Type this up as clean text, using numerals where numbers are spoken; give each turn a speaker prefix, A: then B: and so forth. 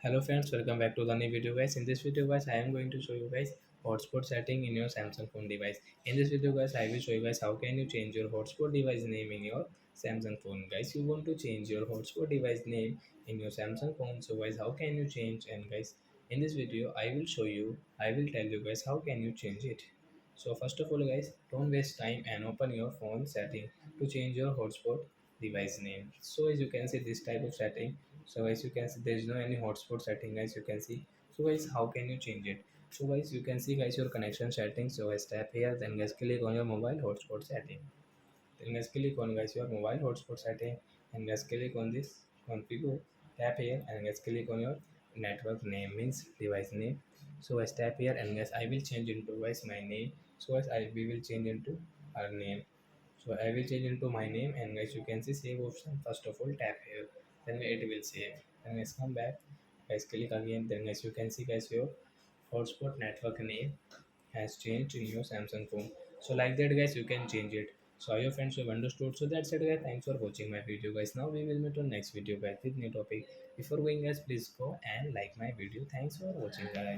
A: Hello friends, welcome back to the new video guys. In this video guys, I am going to show you guys hotspot setting in your Samsung phone device. In this video guys, I will show you guys how can you change your hotspot device name in your Samsung phone. Guys, you want to change your hotspot device name in your Samsung phone. So guys, how can you change? And guys, in this video, I will show you, I will tell you guys how can you change it. So first of all guys, don't waste time and open your phone setting to change your hotspot device name. So as you can see this type of setting, so guys you can see there is no any hotspot setting guys, you can see. So guys, how can you change it? So guys, you can see guys your connection settings. So guys, tap here, then guys click on your mobile hotspot setting, then guys click on guys your mobile hotspot setting, and guys click on this configure, tap here, and guys click on your network name means device name. So guys tap here, and guys I will change into guys my name. So guys we will change into our name. So I will change into my name, and guys you can see save option. First of all tap here, then it will save, and guys come back, guys click again, then guys you can see guys your hotspot network name has changed in your Samsung phone. So like that guys, you can change it. So your friends have understood. So that's it guys, thanks for watching my video guys. Now we will meet on next video guys with new topic. Before going guys, please go and like my video. Thanks for watching guys.